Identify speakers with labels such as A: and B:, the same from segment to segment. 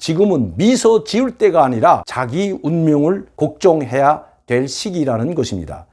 A: 지금은 미소 지을 때가 아니라 자기 운명을 걱정해야 될 시기라는 것입니다.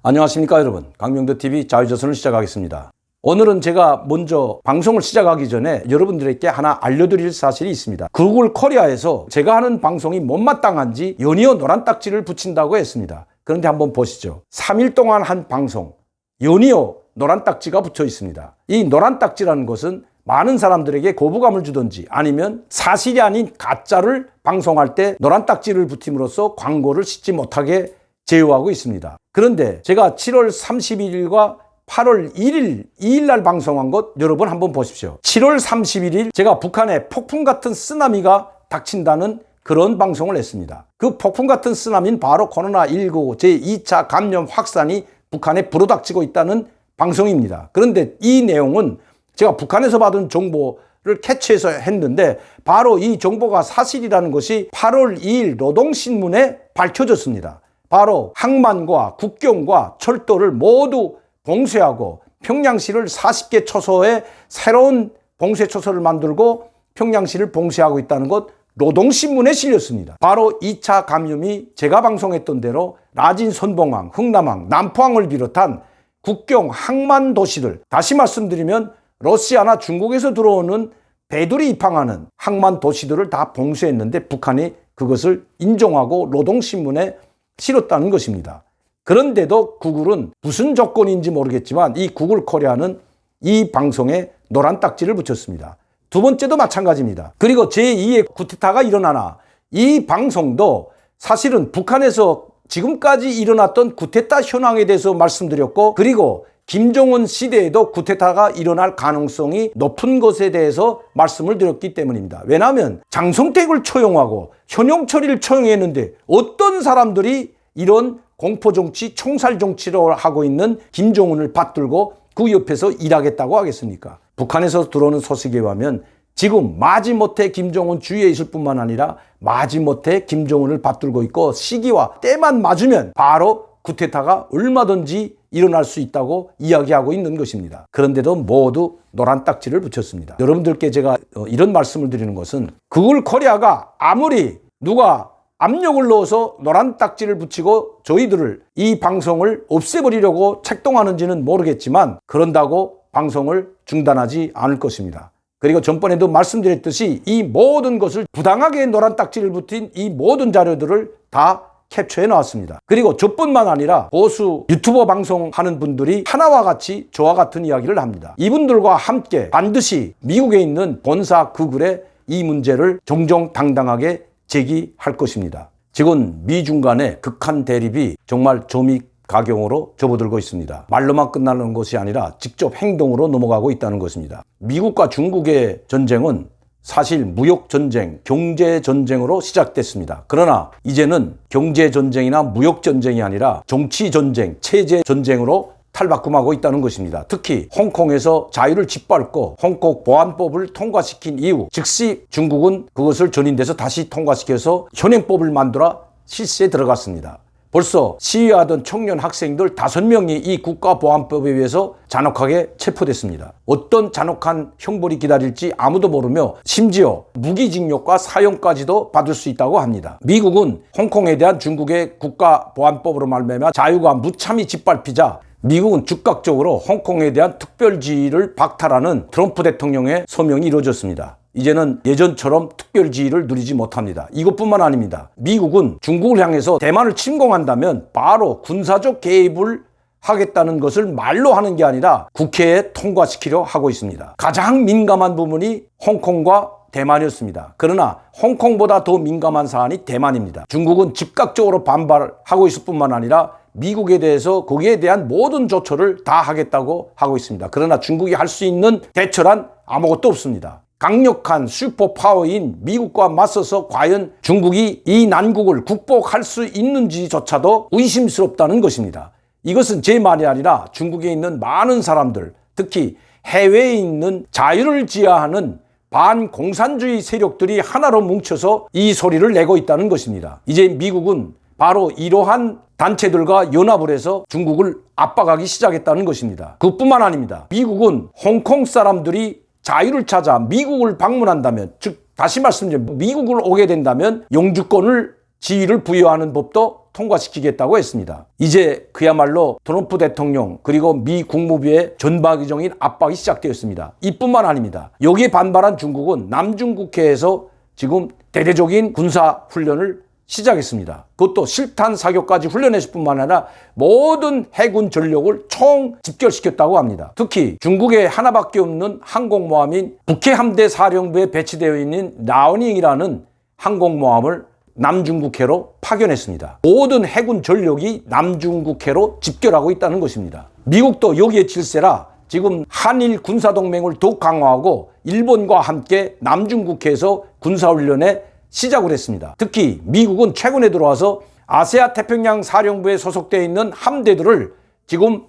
A: 안녕하십니까 여러분, 강명도TV 자유조선을 시작하겠습니다. 오늘은 제가 먼저 방송을 시작하기 전에 여러분들에게 하나 알려드릴 사실이 있습니다. 구글 코리아에서 제가 하는 방송이 못마땅한지 연이어 노란 딱지를 붙인다고 했습니다. 그런데 한번 보시죠. 3일 동안 한 방송 연이어 노란 딱지가 붙여 있습니다. 이 노란 딱지라는 것은 많은 사람들에게 거부감을 주든지 아니면 사실이 아닌 가짜를 방송할 때 노란 딱지를 붙임으로써 광고를 싣지 못하게 제어하고 있습니다. 그런데 제가 7월 31일과 8월 1일, 2일 날 방송한 것 여러분 한번 보십시오. 7월 31일 제가 북한에 폭풍 같은 쓰나미가 닥친다는 그런 방송을 했습니다. 그 폭풍 같은 쓰나미는 바로 코로나19 제2차 감염 확산이 북한에 불어닥치고 있다는 방송입니다. 그런데 이 내용은 제가 북한에서 받은 정보를 캐치해서 했는데 바로 이 정보가 사실이라는 것이 8월 2일 노동신문에 밝혀졌습니다. 바로 항만과 국경과 철도를 모두 봉쇄하고 평양시를 40개 초소에 새로운 봉쇄 초소를 만들고 평양시를 봉쇄하고 있다는 것 노동신문에 실렸습니다. 바로 2차 감염이 제가 방송했던 대로 라진, 선봉항, 흥남항, 남포항을 비롯한 국경 항만 도시들, 다시 말씀드리면 러시아나 중국에서 들어오는 배들이 입항하는 항만 도시들을 다 봉쇄했는데 북한이 그것을 인정하고 노동신문에 실었다는 것입니다. 그런데도 구글은 무슨 조건인지 모르겠지만 이 구글 코리아는 이 방송에 노란 딱지를 붙였습니다. 두 번째도 마찬가지입니다. 그리고 제2의 쿠데타가 일어나나 이 방송도 사실은 북한에서 지금까지 일어났던 쿠데타 현황에 대해서 말씀드렸고, 그리고 김정은 시대에도 쿠데타가 일어날 가능성이 높은 것에 대해서 말씀을 드렸기 때문입니다. 왜냐하면 장성택을 처형하고 현용철이를 처형했는데 어떤 사람들이 이런 공포정치, 총살정치를 하고 있는 김정은을 받들고 그 옆에서 일하겠다고 하겠습니까? 북한에서 들어오는 소식에 의하면 지금 마지못해 김정은 주위에 있을 뿐만 아니라 마지못해 김정은을 받들고 있고 시기와 때만 맞으면 바로 쿠데타가 얼마든지 일어날 수 있다고 이야기하고 있는 것입니다. 그런데도 모두 노란 딱지를 붙였습니다. 여러분들께 제가 이런 말씀을 드리는 것은 구글 코리아가 아무리 누가 압력을 넣어서 노란 딱지를 붙이고 저희들을 이 방송을 없애버리려고 책동하는지는 모르겠지만 그런다고 방송을 중단하지 않을 것입니다. 그리고 전번에도 말씀드렸듯이 이 모든 것을 부당하게 노란 딱지를 붙인 이 모든 자료들을 다 캡처해 나왔습니다. 그리고 저뿐만 아니라 보수 유튜버 방송하는 분들이 하나와 같이 저와 같은 이야기를 합니다. 이분들과 함께 반드시 미국에 있는 본사 구글에 이 문제를 정정당당하게 제기할 것입니다. 지금 미중 간의 극한 대립이 정말 조미가경으로 접어들고 있습니다. 말로만 끝나는 것이 아니라 직접 행동으로 넘어가고 있다는 것입니다. 미국과 중국의 전쟁은 사실 무역전쟁, 경제전쟁으로 시작됐습니다. 그러나 이제는 경제전쟁이나 무역전쟁이 아니라 정치전쟁, 체제전쟁으로 탈바꿈하고 있다는 것입니다. 특히 홍콩에서 자유를 짓밟고 홍콩 보안법을 통과시킨 이후 즉시 중국은 그것을 전인돼서 다시 통과시켜서 현행법을 만들어 실시에 들어갔습니다. 벌써 시위하던 청년 학생들 5명이 이 국가보안법에 의해서 잔혹하게 체포됐습니다. 어떤 잔혹한 형벌이 기다릴지 아무도 모르며 심지어 무기징역과 사형까지도 받을 수 있다고 합니다. 미국은 홍콩에 대한 중국의 국가보안법으로 말미암아 자유가 무참히 짓밟히자 미국은 즉각적으로 홍콩에 대한 특별지위를 박탈하는 트럼프 대통령의 서명이 이루어졌습니다. 이제는 예전처럼 특별지위를 누리지 못합니다. 이것뿐만 아닙니다. 미국은 중국을 향해서 대만을 침공한다면 바로 군사적 개입을 하겠다는 것을 말로 하는 게 아니라 국회에 통과시키려 하고 있습니다. 가장 민감한 부분이 홍콩과 대만이었습니다. 그러나 홍콩보다 더 민감한 사안이 대만입니다. 중국은 즉각적으로 반발하고 있을 뿐만 아니라 미국에 대해서 거기에 대한 모든 조처를 다 하겠다고 하고 있습니다. 그러나 중국이 할 수 있는 대처란 아무것도 없습니다. 강력한 슈퍼파워인 미국과 맞서서 과연 중국이 이 난국을 극복할 수 있는지조차도 의심스럽다는 것입니다. 이것은 제 말이 아니라 중국에 있는 많은 사람들, 특히 해외에 있는 자유를 지향하는 반공산주의 세력들이 하나로 뭉쳐서 이 소리를 내고 있다는 것입니다. 이제 미국은 바로 이러한 단체들과 연합을 해서 중국을 압박하기 시작했다는 것입니다. 그뿐만 아닙니다. 미국은 홍콩 사람들이 자유를 찾아 미국을 방문한다면, 즉 다시 말씀드리면 미국을 오게 된다면 영주권을 지위를 부여하는 법도 통과시키겠다고 했습니다. 이제 그야말로 트럼프 대통령 그리고 미 국무부의 전방위적인 압박이 시작되었습니다. 이뿐만 아닙니다. 여기에 반발한 중국은 남중국해에서 지금 대대적인 군사훈련을 시작했습니다. 그것도 실탄 사격까지 훈련했을 뿐만 아니라 모든 해군 전력을 총 집결시켰다고 합니다. 특히 중국에 하나밖에 없는 항공모함인 북해함대 사령부에 배치되어 있는 라오닝이라는 항공모함을 남중국해로 파견했습니다. 모든 해군 전력이 남중국해로 집결하고 있다는 것입니다. 미국도 여기에 질세라 지금 한일 군사동맹을 더욱 강화하고 일본과 함께 남중국해에서 군사훈련에 시작을 했습니다. 특히 미국은 최근에 들어와서 아세아 태평양 사령부에 소속되어 있는 함대들을 지금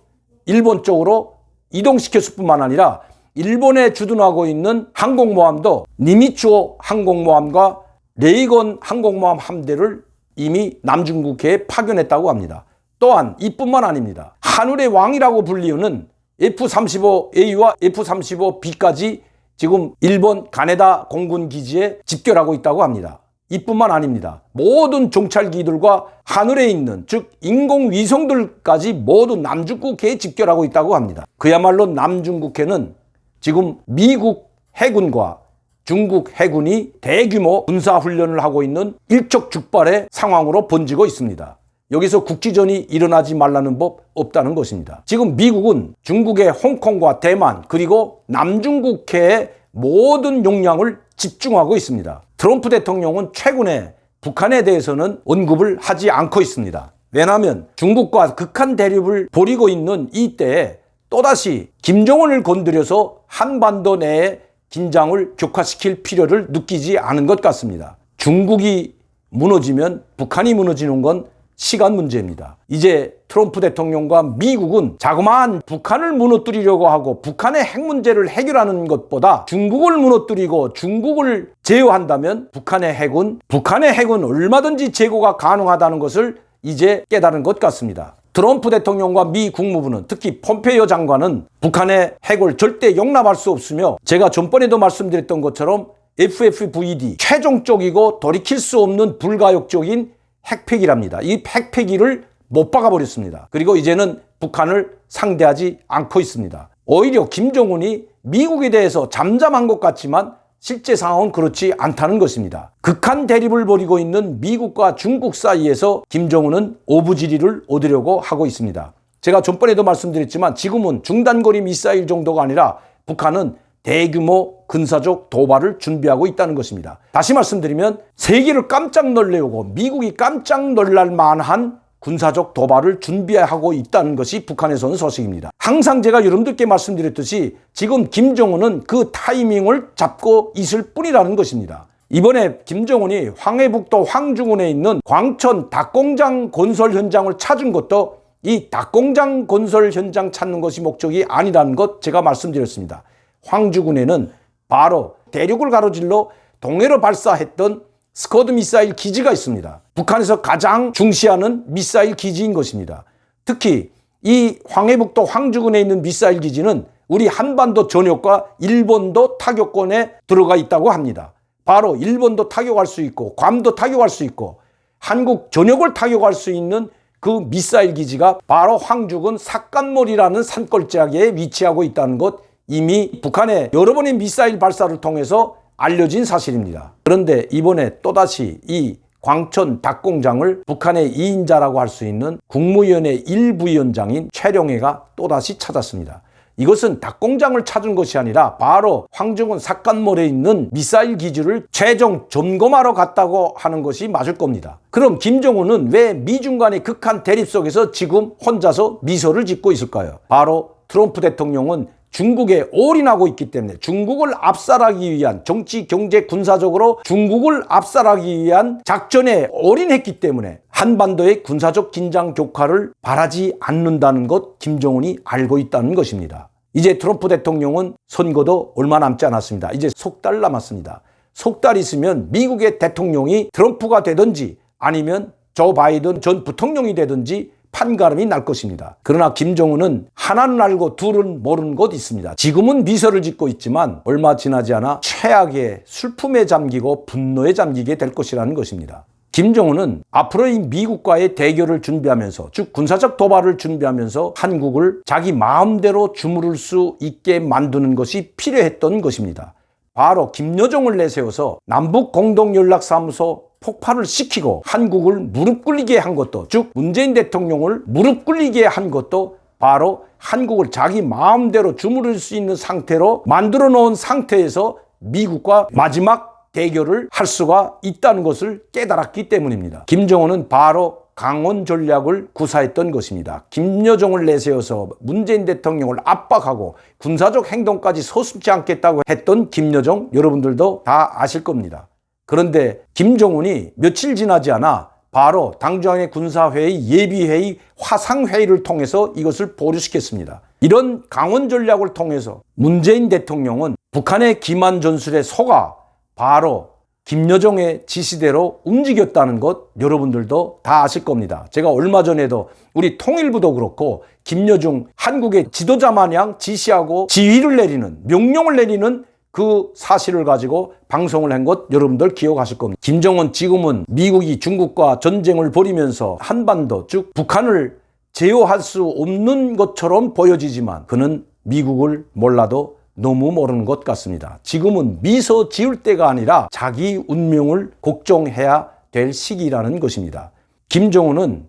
A: 일본 쪽으로 이동시켰을 뿐만 아니라 일본에 주둔하고 있는 항공모함도 니미츠오 항공모함과 레이건 항공모함 함대를 이미 남중국해에 파견했다고 합니다. 또한 이뿐만 아닙니다. 하늘의 왕이라고 불리우는 F-35A와 F-35B까지 지금 일본 가네다 공군 기지에 집결하고 있다고 합니다. 이뿐만 아닙니다. 모든 정찰기들과 하늘에 있는 즉 인공위성들까지 모두 남중국해에 집결하고 있다고 합니다. 그야말로 남중국해는 지금 미국 해군과 중국 해군이 대규모 군사훈련을 하고 있는 일촉즉발의 상황으로 번지고 있습니다. 여기서 국지전이 일어나지 말라는 법 없다는 것입니다. 지금 미국은 중국의 홍콩과 대만 그리고 남중국해의 모든 역량을 집중하고 있습니다. 트럼프 대통령은 최근에 북한에 대해서는 언급을 하지 않고 있습니다. 왜냐하면 중국과 극한 대립을 벌이고 있는 이때에 또다시 김정은을 건드려서 한반도 내에 긴장을 격화시킬 필요를 느끼지 않은 것 같습니다. 중국이 무너지면 북한이 무너지는 건 시간 문제입니다. 이제 트럼프 대통령과 미국은 자그마한 북한을 무너뜨리려고 하고 북한의 핵 문제를 해결하는 것보다 중국을 무너뜨리고 중국을 제어한다면 북한의 핵은 얼마든지 제거가 가능하다는 것을 이제 깨달은 것 같습니다. 트럼프 대통령과 미 국무부는 특히 폼페이오 장관은 북한의 핵을 절대 용납할 수 없으며 제가 전번에도 말씀드렸던 것처럼 FFVD 최종적이고 돌이킬 수 없는 불가역적인 핵폐기랍니다. 이 핵폐기를 못 박아버렸습니다. 그리고 이제는 북한을 상대하지 않고 있습니다. 오히려 김정은이 미국에 대해서 잠잠한 것 같지만 실제 상황은 그렇지 않다는 것입니다. 극한 대립을 벌이고 있는 미국과 중국 사이에서 김정은은 오부지리를 얻으려고 하고 있습니다. 제가 전번에도 말씀드렸지만 지금은 중단거리 미사일 정도가 아니라 북한은 대규모 군사적 도발을 준비하고 있다는 것입니다. 다시 말씀드리면 세계를 깜짝 놀래우고 미국이 깜짝 놀랄 만한 군사적 도발을 준비하고 있다는 것이 북한에서 온 소식입니다. 항상 제가 여러분들께 말씀드렸듯이 지금 김정은은 그 타이밍을 잡고 있을 뿐이라는 것입니다. 이번에 김정은이 황해북도 황주군에 있는 광천 닭공장 건설 현장을 찾은 것도 이 닭공장 건설 현장 찾는 것이 목적이 아니라는 것 제가 말씀드렸습니다. 황주군에는 바로 대륙을 가로질러 동해로 발사했던 스커드 미사일 기지가 있습니다. 북한에서 가장 중시하는 미사일 기지인 것입니다. 특히 이 황해북도 황주군에 있는 미사일 기지는 우리 한반도 전역과 일본도 타격권에 들어가 있다고 합니다. 바로 일본도 타격할 수 있고 괌도 타격할 수 있고 한국 전역을 타격할 수 있는 그 미사일 기지가 바로 황주군 삭간몰이라는 산골짜기에 위치하고 있다는 것 이미 북한의 여러 번의 미사일 발사를 통해서 알려진 사실입니다. 그런데 이번에 또다시 이 광천 닭공장을 북한의 2인자라고 할 수 있는 국무위원회 1부위원장인 최룡해가 또다시 찾았습니다. 이것은 닭공장을 찾은 것이 아니라 바로 황주군 삭간몰에 있는 미사일 기지를 최종 점검하러 갔다고 하는 것이 맞을 겁니다. 그럼 김정은은 왜 미중 간의 극한 대립 속에서 지금 혼자서 미소를 짓고 있을까요? 바로 트럼프 대통령은 중국에 올인하고 있기 때문에 중국을 압살하기 위한 정치, 경제, 군사적으로 중국을 압살하기 위한 작전에 올인했기 때문에 한반도의 군사적 긴장 격화를 바라지 않는다는 것 김정은이 알고 있다는 것입니다. 이제 트럼프 대통령은 선거도 얼마 남지 않았습니다. 이제 석 달 남았습니다. 석 달 있으면 미국의 대통령이 트럼프가 되든지 아니면 조 바이든 전 부통령이 되든지 판가름이 날 것입니다. 그러나 김정은은 하나는 알고 둘은 모르는 곳 있습니다. 지금은 미소를 짓고 있지만 얼마 지나지 않아 최악의 슬픔에 잠기고 분노에 잠기게 될 것이라는 것입니다. 김정은은 앞으로 이 미국과의 대결을 준비하면서, 즉 군사적 도발을 준비하면서 한국을 자기 마음대로 주무를 수 있게 만드는 것이 필요했던 것입니다. 바로 김여정을 내세워서 남북공동연락사무소 폭발을 시키고 한국을 무릎 꿇리게 한 것도, 즉 문재인 대통령을 무릎 꿇리게 한 것도 바로 한국을 자기 마음대로 주무를 수 있는 상태로 만들어 놓은 상태에서 미국과 마지막 대결을 할 수가 있다는 것을 깨달았기 때문입니다. 김정은은 바로 강원 전략을 구사했던 것입니다. 김여정을 내세워서 문재인 대통령을 압박하고 군사적 행동까지 서슴지 않겠다고 했던 김여정, 여러분들도 다 아실 겁니다. 그런데 김정은이 며칠 지나지 않아 바로 당중앙의 군사회의, 예비회의, 화상회의를 통해서 이것을 보류시켰습니다. 이런 강원 전략을 통해서 문재인 대통령은 북한의 기만 전술에 속아 바로 김여정의 지시대로 움직였다는 것 여러분들도 다 아실 겁니다. 제가 얼마 전에도 우리 통일부도 그렇고 김여정 한국의 지도자 마냥 지시하고 지휘를 내리는, 명령을 내리는 그 사실을 가지고 방송을 한 것 여러분들 기억하실 겁니다. 김정은 지금은 미국이 중국과 전쟁을 벌이면서 한반도, 즉 북한을 제어할 수 없는 것처럼 보여지지만 그는 미국을 몰라도 너무 모르는 것 같습니다. 지금은 미소 지을 때가 아니라 자기 운명을 걱정해야 될 시기라는 것입니다. 김정은은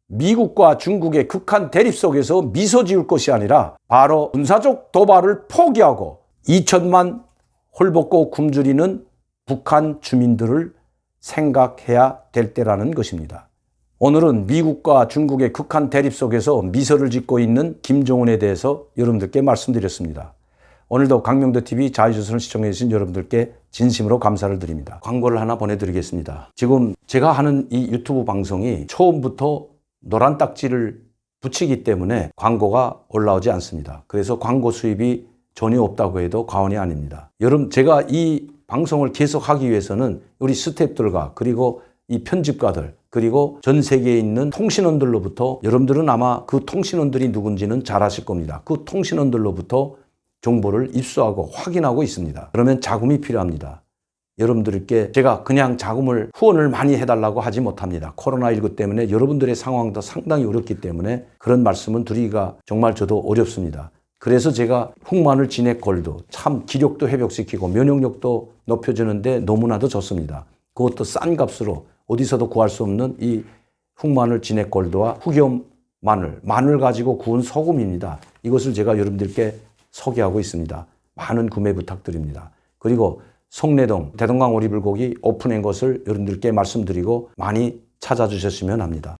A: 미국과 중국의 극한 대립 속에서 미소 지을 것이 아니라 바로 군사적 도발을 포기하고 2천만 홀벗고 굶주리는 북한 주민들을 생각해야 될 때라는 것입니다. 오늘은 미국과 중국의 극한 대립 속에서 미소를 짓고 있는 김정은에 대해서 여러분들께 말씀드렸습니다. 오늘도 강명도TV 자유조선을 시청해주신 여러분들께 진심으로 감사를 드립니다. 광고를 하나 보내드리겠습니다. 지금 제가 하는 이 유튜브 방송이 처음부터 노란 딱지를 붙이기 때문에 광고가 올라오지 않습니다. 그래서 광고 수입이 전혀 없다고 해도 과언이 아닙니다. 여러분, 제가 이 방송을 계속하기 위해서는 우리 스태프들과 그리고 이 편집가들 그리고 전 세계에 있는 통신원들로부터, 여러분들은 아마 그 통신원들이 누군지는 잘 아실 겁니다. 그 통신원들로부터 정보를 입수하고 확인하고 있습니다. 그러면 자금이 필요합니다. 여러분들께 제가 그냥 자금을 후원을 많이 해달라고 하지 못합니다. 코로나19 때문에 여러분들의 상황도 상당히 어렵기 때문에 그런 말씀은 드리기가 정말 저도 어렵습니다. 그래서 제가 흑마늘 진액 골드, 참 기력도 회복시키고 면역력도 높여주는데 너무나도 좋습니다. 그것도 싼 값으로 어디서도 구할 수 없는 이 흑마늘 진액 골드와 흑염 마늘 가지고 구운 소금입니다. 이것을 제가 여러분들께 소개하고 있습니다. 많은 구매 부탁드립니다. 그리고 송내동 대동강 오리불고기 오픈한 것을 여러분들께 말씀드리고 많이 찾아주셨으면 합니다.